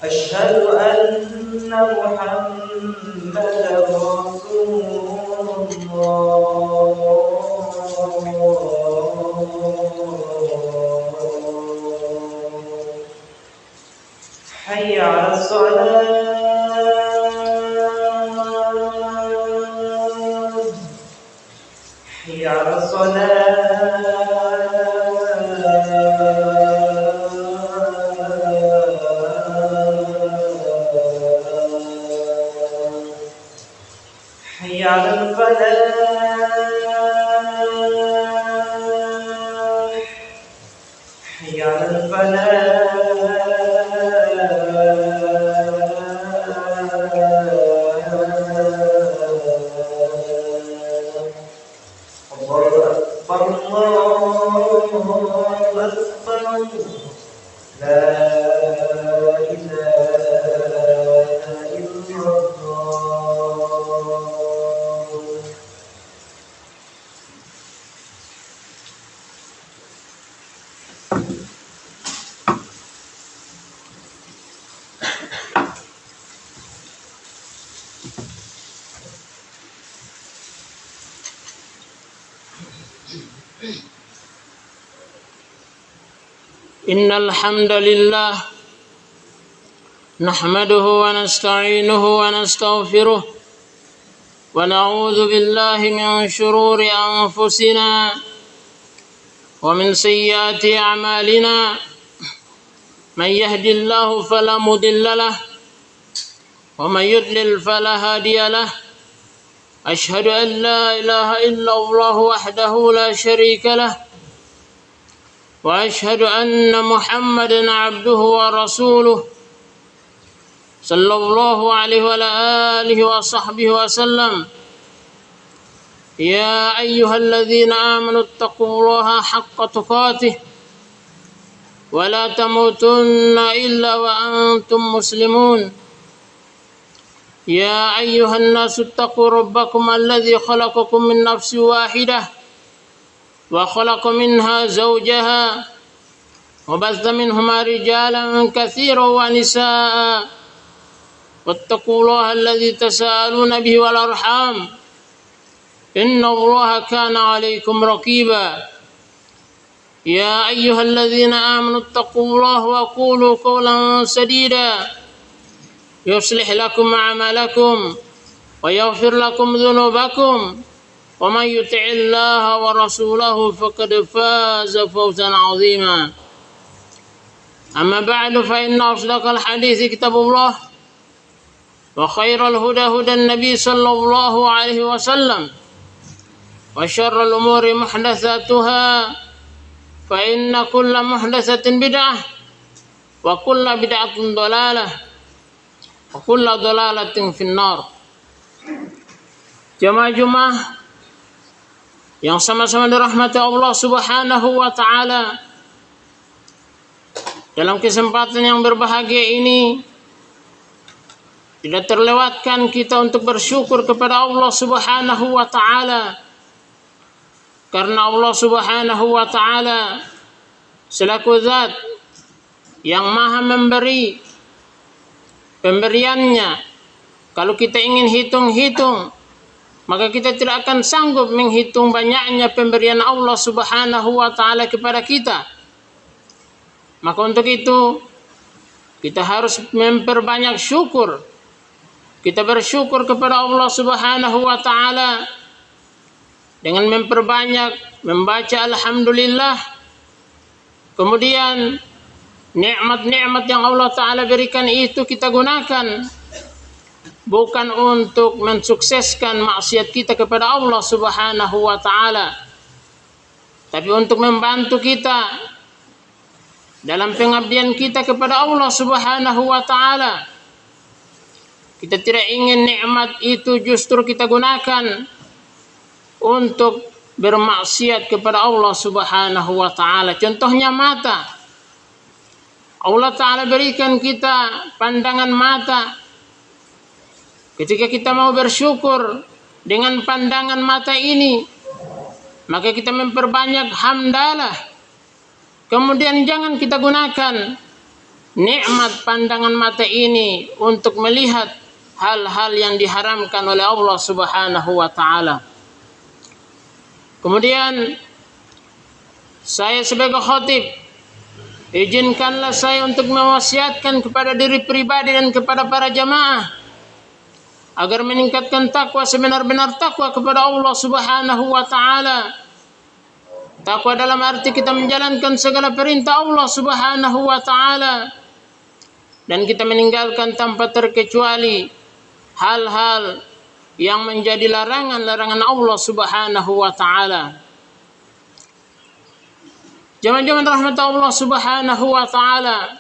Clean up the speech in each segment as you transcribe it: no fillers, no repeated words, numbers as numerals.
أشهد أن محمدا رسول الله. حي على الصلاة، حي على الصلاة، حي على الفلاح، حي على الفلاح. الله أكبر الله أكبر، لا إله إلا الله. إن الحمد لله نحمده ونستعينه ونستغفره ونعوذ بالله من شرور أنفسنا ومن سيئات أعمالنا. من يهد الله فلا مضل له ومن يضلل فلا هادي له. أشهد أن لا إله إلا الله وحده لا شريك له، وأشهد أن محمدا عبده ورسوله صلى الله عليه وعلى آله وصحبه وسلم. يا أيها الذين آمنوا اتقوا الله حق تقاته ولا تموتن إلا وأنتم مسلمون. يا أيها الناس اتقوا ربكم الذي خلقكم من نفس واحدة وخلق منها زوجها وبث منهما رجالا كثيرا ونساء، واتقوا الله الذي تساءلون به والأرحام إن الله كان عليكم رقيبا. يا أيها الذين آمنوا اتقوا الله وقولوا قولا سديدا يصلح لكم أعمالكم ويغفر لكم ذنوبكم، ومن يطع الله ورسوله فقد فاز فوزا عظيما. أما بعد، فإن أصدق الحديث كتاب الله، وخير الهدى هدى النبي صلى الله عليه وسلم، وشر الأمور محدثاتها، فإن كل محدثة بدعة وكل بدعة ضلالة وكل ضلالة في النار. Jemaah-jemaah yang sama-sama dirahmati Allah Subhanahu wa taala, dalam kesempatan yang berbahagia ini tidak terlewatkan kita untuk bersyukur kepada Allah Subhanahu wa taala, karena Allah Subhanahu wa taala selaku zat yang maha memberi pemberiannya. Kalau kita ingin hitung-hitung, maka kita tidak akan sanggup menghitung banyaknya pemberian Allah Subhanahu wa taala kepada kita. Maka untuk itu kita harus memperbanyak syukur. Kita bersyukur kepada Allah Subhanahu wa taala dengan memperbanyak membaca alhamdulillah. Kemudian nikmat-nikmat yang Allah taala berikan itu kita gunakan bukan untuk mensukseskan maksiat kita kepada Allah Subhanahu wa taala, tapi untuk membantu kita dalam pengabdian kita kepada Allah Subhanahu wa taala. Kita tidak ingin nikmat itu justru kita gunakan untuk bermaksiat kepada Allah Subhanahu wa taala. Contohnya mata. Allah taala berikan kita pandangan mata. Ketika kita mau bersyukur dengan pandangan mata ini, maka kita memperbanyak hamdalah. Kemudian jangan kita gunakan nikmat pandangan mata ini untuk melihat hal-hal yang diharamkan oleh Allah Subhanahu wa taala. Kemudian saya sebagai khatib, izinkanlah saya untuk mewasiatkan kepada diri pribadi dan kepada para jamaah agar meningkatkan takwa sebenar-benar takwa kepada Allah Subhanahu wa taala. Takwa dalam arti kita menjalankan segala perintah Allah Subhanahu wa taala dan kita meninggalkan tanpa terkecuali hal-hal yang menjadi larangan-larangan Allah Subhanahu wa taala. Jemaah-jemaah rahmat Allah Subhanahu wa taala,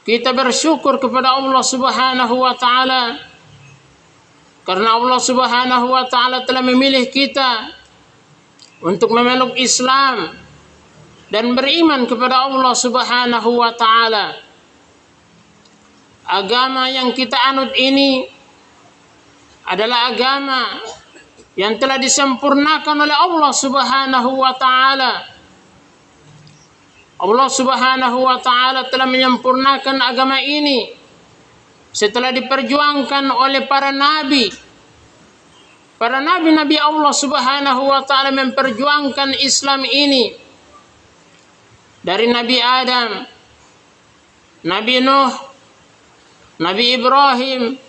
kita bersyukur kepada Allah Subhanahu wa taala karena Allah Subhanahu wa taala telah memilih kita untuk memeluk Islam dan beriman kepada Allah Subhanahu wa taala. Agama yang kita anut ini adalah agama yang telah disempurnakan oleh Allah Subhanahu wa taala. Allah Subhanahu wa taala telah menyempurnakan agama ini setelah diperjuangkan oleh para nabi. Para nabi-nabi Allah Subhanahu wa taala memperjuangkan Islam ini. Dari Nabi Adam, Nabi Nuh, Nabi Ibrahim,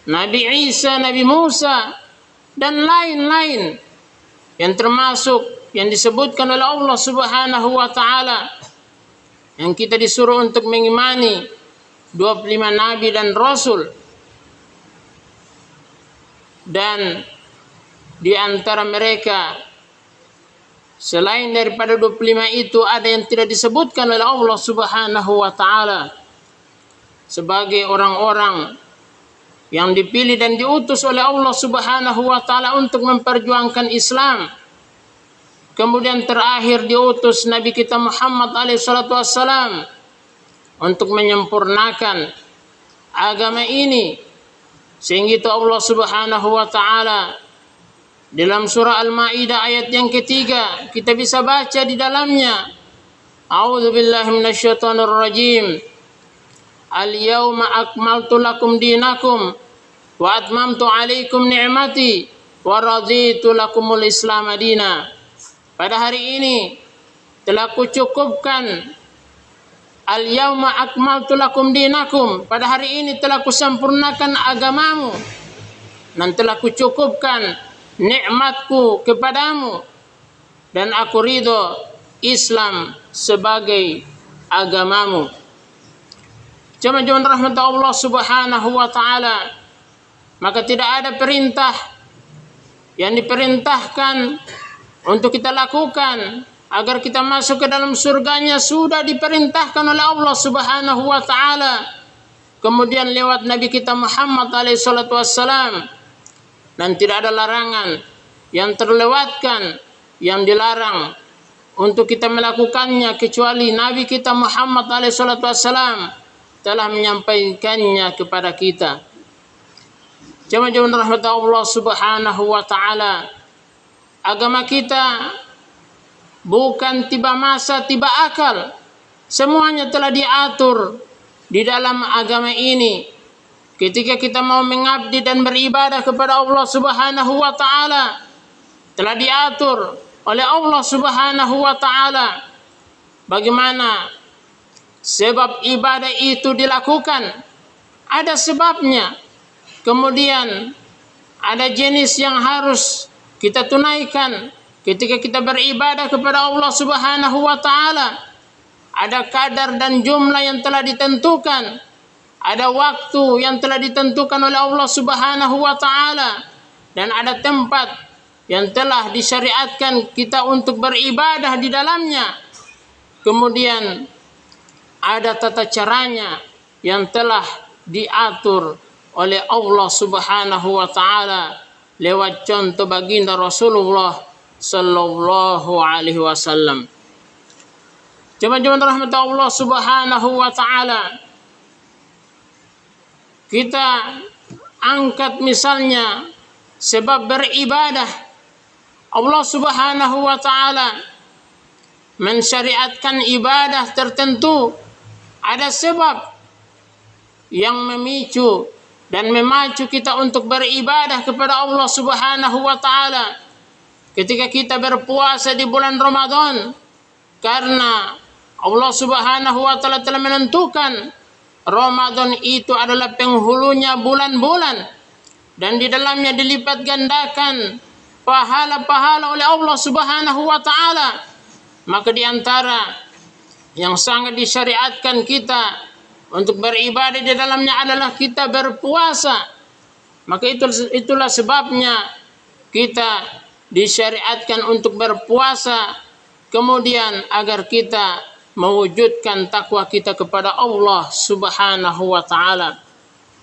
Nabi Isa, Nabi Musa, dan lain-lain yang termasuk yang disebutkan oleh Allah Subhanahu wa taala yang kita disuruh untuk mengimani 25 nabi dan rasul. Dan di antara mereka selain daripada 25 itu ada yang tidak disebutkan oleh Allah Subhanahu wa taala sebagai orang-orang yang dipilih dan diutus oleh Allah Subhanahu wa taala untuk memperjuangkan Islam. Kemudian terakhir diutus Nabi kita Muhammad alaihi salatu wassalam untuk menyempurnakan agama ini. Sehingga itu Allah Subhanahu wa taala dalam surah Al-Maidah ayat yang ketiga kita bisa baca di dalamnya, A'udzubillahi minasyaitonir rajim. Al-yauma akmaltu lakum dinakum wa atmamtu 'alaikum ni'mati wa raditu lakumul Islam madina. Pada hari ini telah kucukupkan, al-yauma akmaltu lakum dinakum, pada hari ini telah kusempurnakan agamamu dan telah kucukupkan nikmatku kepadamu dan aku ridho Islam sebagai agamamu. Jemaah rahmat Allah Subhanahu wa taala, maka tidak ada perintah yang diperintahkan untuk kita lakukan agar kita masuk ke dalam surganya sudah diperintahkan oleh Allah Subhanahu wa taala. Kemudian lewat Nabi kita Muhammad alaihi salatu wassalam, dan tidak ada larangan yang terlewatkan yang dilarang untuk kita melakukannya kecuali Nabi kita Muhammad alaihi salatu wassalam telah menyampaikannya kepada kita. Jemaah rahmat Allah Subhanahu wa taala, agama kita bukan tiba masa, tiba akal. Semuanya telah diatur di dalam agama ini. Ketika kita mau mengabdi dan beribadah kepada Allah Subhanahu wa taala, telah diatur oleh Allah Subhanahu wa taala bagaimana sebab ibadah itu dilakukan. Ada sebabnya. Kemudian ada jenis yang harus kita tunaikan ketika kita beribadah kepada Allah Subhanahu wa taala. Ada kadar dan jumlah yang telah ditentukan. Ada waktu yang telah ditentukan oleh Allah Subhanahu wa taala dan ada tempat yang telah disyariatkan kita untuk beribadah di dalamnya. Kemudian ada tata caranya yang telah diatur oleh Allah Subhanahu wa taala lewat contoh baginda Rasulullah sallallahu alaihi wasallam. Jemaah rahmat Allah Subhanahu wa taala, kita angkat misalnya sebab beribadah. Allah Subhanahu wa taala mensyariatkan ibadah tertentu, ada sebab yang memicu dan memacu kita untuk beribadah kepada Allah Subhanahu wa taala. Ketika kita berpuasa di bulan Ramadan, karena Allah Subhanahu wa taala telah menentukan Ramadan itu adalah penghulunya bulan-bulan dan di dalamnya dilipat gandakan pahala-pahala oleh Allah Subhanahu wa taala. Maka di antara yang sangat disyariatkan kita untuk beribadah di dalamnya adalah kita berpuasa. Maka itulah sebabnya kita disyariatkan untuk berpuasa, kemudian agar kita mewujudkan takwa kita kepada Allah Subhanahu wa taala.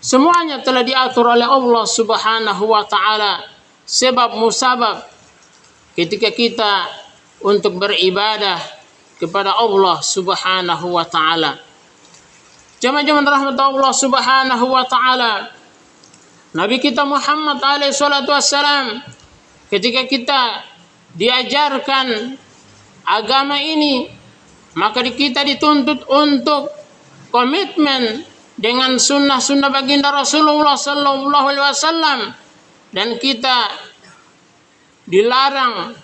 Semuanya telah diatur oleh Allah Subhanahu wa taala, sebab musabab ketika kita untuk beribadah kepada Allah Subhanahu wa taala. Jemaah rahmat Allah Subhanahu wa taala, Nabi kita Muhammad alaihi salatu wassalam, ketika kita diajarkan agama ini, maka kita dituntut untuk komitmen dengan sunnah-sunnah baginda Rasulullah sallallahu alaihi wasallam, dan kita dilarang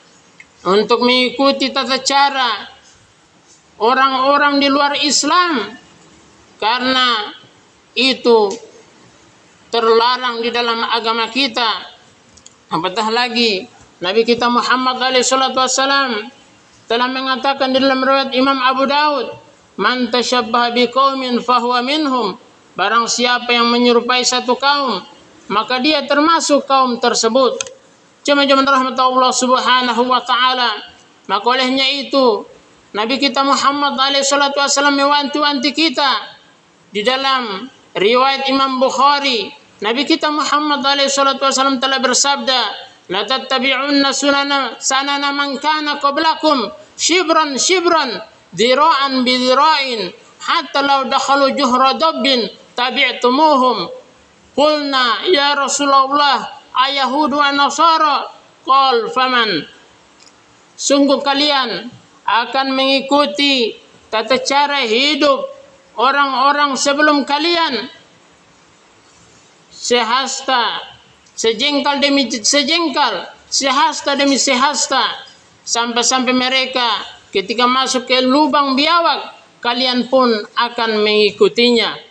untuk mengikuti tata cara orang-orang di luar Islam, karena itu terlarang di dalam agama kita. Apatah lagi Nabi kita Muhammad alaihi salatu wassalam telah mengatakan di dalam riwayat Imam Abu Daud, man tashabbaha biqaumin fahuwa minhum, barang siapa yang menyerupai satu kaum maka dia termasuk kaum tersebut. Jemaah rahmat Allah Subhanahu wa taala, maka olehnya itu Nabi kita Muhammad alaihi salatu wasallam mewanti-wanti kita di dalam riwayat Imam Bukhari. Nabi kita Muhammad alaihi salatu wasallam telah bersabda, la tattabi'unna sanana man kana qablakum shibran shibran dhira'an bi dhira'in hatta law dakhalu juhra dabbin tabi'tumuhum. Qulna ya Rasulullah ayahudu wa nasara, qal faman, sungguh kalian akan mengikuti tata cara hidup orang-orang sebelum kalian, sehasta, sejengkal demi sejengkal, sehasta demi sehasta, sampai-sampai mereka ketika masuk ke lubang biawak, kalian pun akan mengikutinya.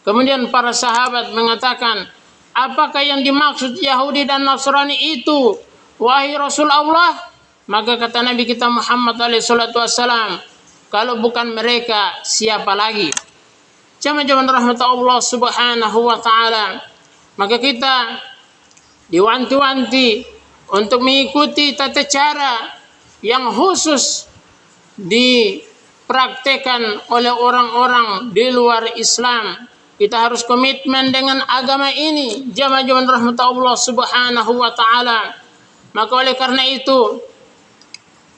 Kemudian para sahabat mengatakan, apakah yang dimaksud Yahudi dan Nasrani itu, wahai Rasulullah? Maka kata Nabi kita Muhammad alaihi salatu wassalam, kalau bukan mereka siapa lagi? Jemaah rahmat Allah Subhanahu wa taala, maka kita diwanti-wanti untuk mengikuti tata cara yang khusus dipraktekan oleh orang-orang di luar Islam. Kita harus komitmen dengan agama ini, jemaah rahmat Allah Subhanahu wa taala. Maka oleh karena itu,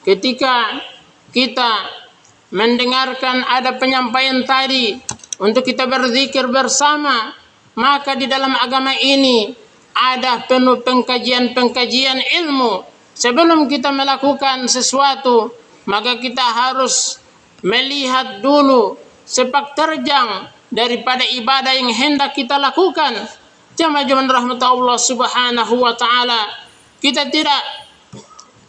ketika kita mendengarkan ada penyampaian tadi untuk kita berzikir bersama, maka di dalam agama ini ada penuh pengkajian-pengkajian ilmu. Sebelum kita melakukan sesuatu, maka kita harus melihat dulu sepak terjang daripada ibadah yang hendak kita lakukan. Jemaah rahmat Allah Subhanahu wa taala, kita tidak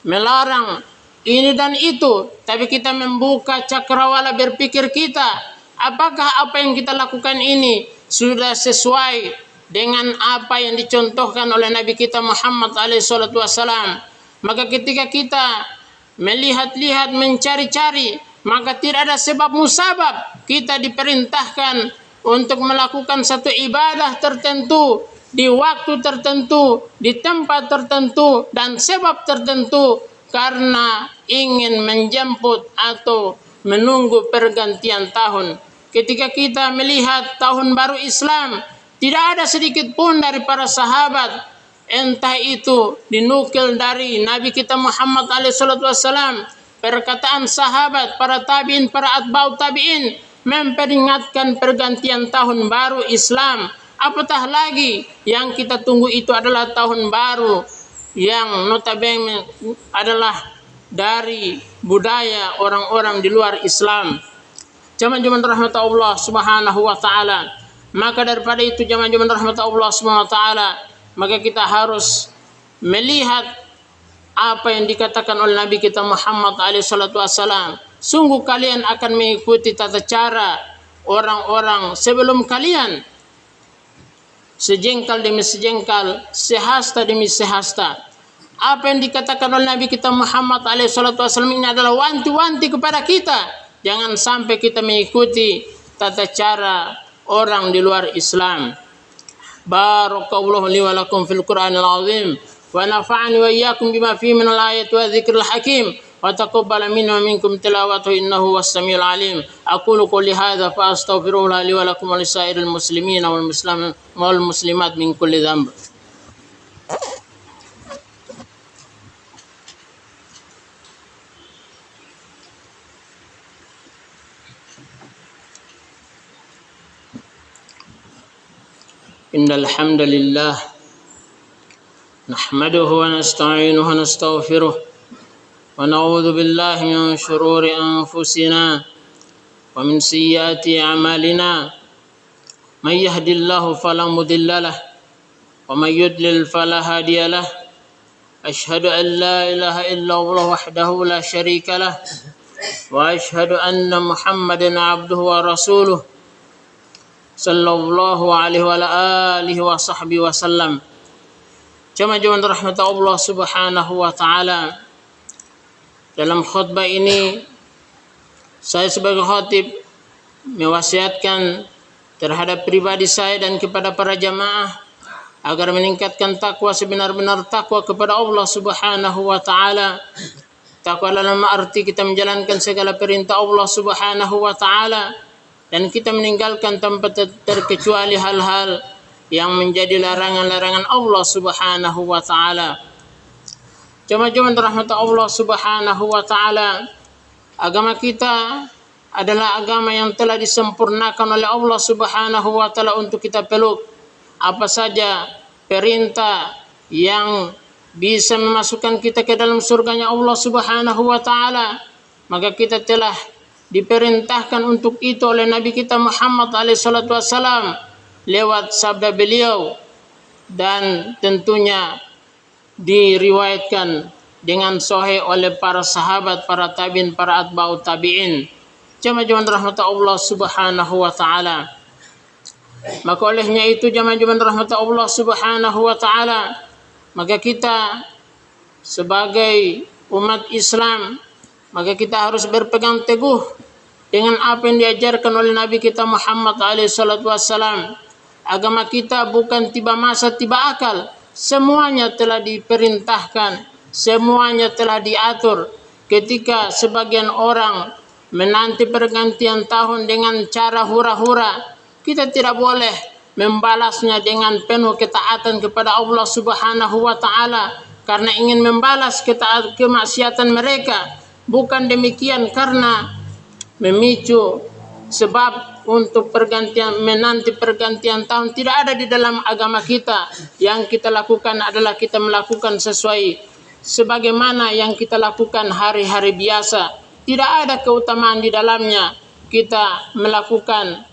melarang ini dan itu, tapi kita membuka cakrawala berpikir kita, apakah apa yang kita lakukan ini sudah sesuai dengan apa yang dicontohkan oleh Nabi kita Muhammad alaihi salatu wassalam. Maka ketika kita melihat-lihat, mencari-cari, maka tidak ada sebab musabab kita diperintahkan untuk melakukan satu ibadah tertentu di waktu tertentu, di tempat tertentu, dan sebab tertentu, karena ingin menjemput atau menunggu pergantian tahun. Ketika kita melihat tahun baru Islam, tidak ada sedikit pun dari para sahabat, entah itu dinukil dari Nabi kita Muhammad alaihissalam, perkataan sahabat, para tabi'in, para atba'ut tabi'in memperingatkan pergantian tahun baru Islam. Apatah lagi yang kita tunggu itu adalah tahun baru yang notabene adalah dari budaya orang-orang di luar Islam. Jamaah-jamaah rahmat Allah Subhanahu wa taala. Maka daripada itu jamaah-jamaah rahmat Allah Subhanahu wa taala, maka kita harus melihat apa yang dikatakan oleh Nabi kita Muhammad alaihi salatu wasallam. Sungguh kalian akan mengikuti tata cara orang-orang sebelum kalian, sejengkal demi sejengkal, sehasta demi sehasta. Apa yang dikatakan oleh Nabi kita Muhammad alaihi salatu wasallam ini adalah wanti-wanti kepada kita. Jangan sampai kita mengikuti tata cara orang di luar Islam. Barakallahu li wa lakum fil Qur'anil azim wa nafa'ani wa iyyakum bima fihi minal ayati wa dzikril hakim wa taqabbala minna wa minkum tilawatahu innahu was-samiul alim. Aqulu qouli hadza fa astaghfirullah li wa lakum wa lisairil muslimina wal muslimat min kulli dhanb. إن الحمد لله نحمده ونستعينه ونستغفره ونعوذ بالله من شرور أنفسنا ومن سيئات أعمالنا من يهد الله فلا مضل له ومن يضلل فلا هادي له أشهد أن لا إله إلا الله وحده لا شريك له وأشهد أن محمدا عبده ورسوله sallallahu alaihi wa alihi wa sahbihi wasallam. Jamaah rahmat Allah Subhanahu wa taala. Dalam khutbah ini saya sebagai khatib mewasiatkan terhadap pribadi saya dan kepada para jamaah agar meningkatkan takwa sebenar-benar takwa kepada Allah Subhanahu wa taala. Takwa dalam arti kita menjalankan segala perintah Allah Subhanahu wa taala dan kita meninggalkan tanpa terkecuali hal-hal yang menjadi larangan-larangan Allah Subhanahu wa taala. Jemaah-jemaah rahmat Allah Subhanahu wa taala, agama kita adalah agama yang telah disempurnakan oleh Allah Subhanahu wa taala untuk kita peluk. Apa saja perintah yang bisa memasukkan kita ke dalam surganya Allah Subhanahu wa taala, maka kita telah diperintahkan untuk itu oleh Nabi kita Muhammad alaihi salatu wasallam lewat sabda beliau, dan tentunya diriwayatkan dengan sahih oleh para sahabat, para tabi'in, para atba'ut tabi'in. Jamaah rahmat Allah Subhanahu wa taala. Maka olehnya itu jamaah rahmat Allah Subhanahu wa taala, maka kita sebagai umat Islam, maka kita harus berpegang teguh dengan apa yang diajarkan oleh Nabi kita Muhammad alaihi salatu wassalam. Agama kita bukan tiba masa tiba akal. Semuanya telah diperintahkan, semuanya telah diatur. Ketika sebagian orang menanti pergantian tahun dengan cara hura-hura, kita tidak boleh membalasnya dengan penuh ketaatan kepada Allah Subhanahu wa taala karena ingin membalas kemaksiatan mereka. Bukan demikian karena memicu sebab untuk menanti pergantian tahun, tidak ada di dalam agama kita. Yang kita lakukan adalah kita melakukan sesuai sebagaimana yang kita lakukan hari-hari biasa. Tidak ada keutamaan di dalamnya. Kita melakukan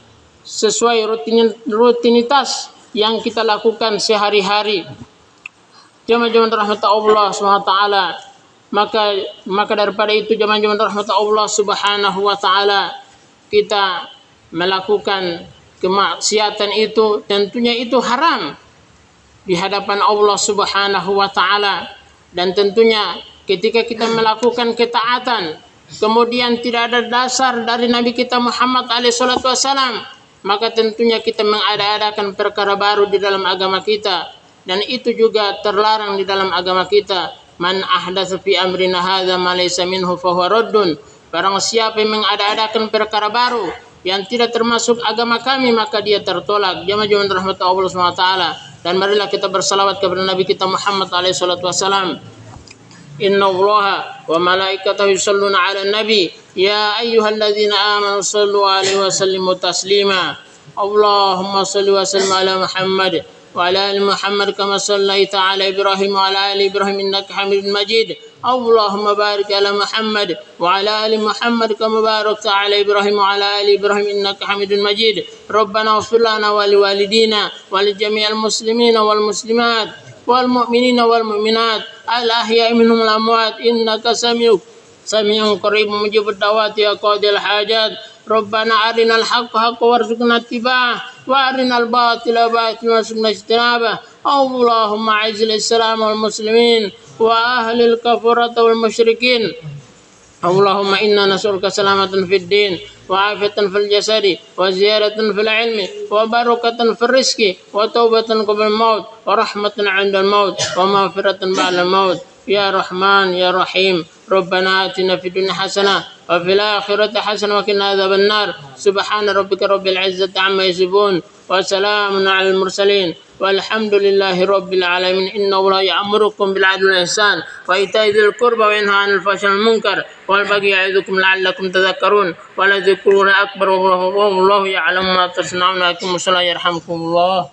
sesuai rutinitas yang kita lakukan sehari-hari. Jamaah rahmat Allah SWT. Maka daripada itu jamaah rahmat Allah Subhanahu wa taala, kita melakukan kemaksiatan itu tentunya itu haram di hadapan Allah Subhanahu wa taala. Dan tentunya ketika kita melakukan ketaatan kemudian tidak ada dasar dari Nabi kita Muhammad alaihi salatu wasallam, maka tentunya kita mengada-adakan perkara baru di dalam agama kita, dan itu juga terlarang di dalam agama kita. Man ahdatsa fi amrina hadza ma laysa minhu fa huwa raddun. Barang siapa yang mengada-adakan perkara baru yang tidak termasuk agama kami, maka dia tertolak. Jamaah rahmat Allah Subhanahu wa taala. Dan marilah kita bersalawat kepada Nabi kita Muhammad alaihi salatu wasallam. Inna Allaha wa malaikatahu yusholluna 'alan nabi ya ayyuhalladzina amanu shallu 'alaihi wa sallimu taslima. Allahumma shalli wa sallim ala Muhammad وعلى آل محمد كما صليت على إبراهيم وعلى آل إبراهيم إنك حميد مجيد. اللهم بارك على محمد وعلى آل محمد كما باركت على إبراهيم وعلى آل إبراهيم إنك حميد مجيد. ربنا اغفر لنا ولوالدينا ولجميع المسلمين والمسلمات والمؤمنين والمؤمنات الأحياء منهم الأموات إنك سميع قريب مجيب الدعوات يا قاضي الحاجات. ربنا أرنا الحق حقا وارزقنا اتباعه وأرنا الباطل باطلا وارزقنا اجتنابه. اللهم أعز الإسلام والمسلمين وأهل الكفرة والمشركين. اللهم إنا نسألك سلامة في الدين وعافية في الجسد وزيادة في العلم وبركة في الرزق وتوبة قبل الموت ورحمة عند الموت ومغفرة بعد الموت يا رحمن يا رحيم. ربنا آتنا في الدنيا حسنة وفي الآخرة حسنة وقنا عذاب النار. سبحان ربك رب العزة عما يصفون وسلام على المرسلين والحمد لله رب العالمين. إن الله يأمركم بالعدل والإحسان وإيتاء ذي القربى وينهى عن الفحشاء والمنكر والبغي يعظكم لعلكم تذكرون ولذكر الله أكبر والله يعلم ما تصنعون. أقيموا الصلاة يرحمكم الله.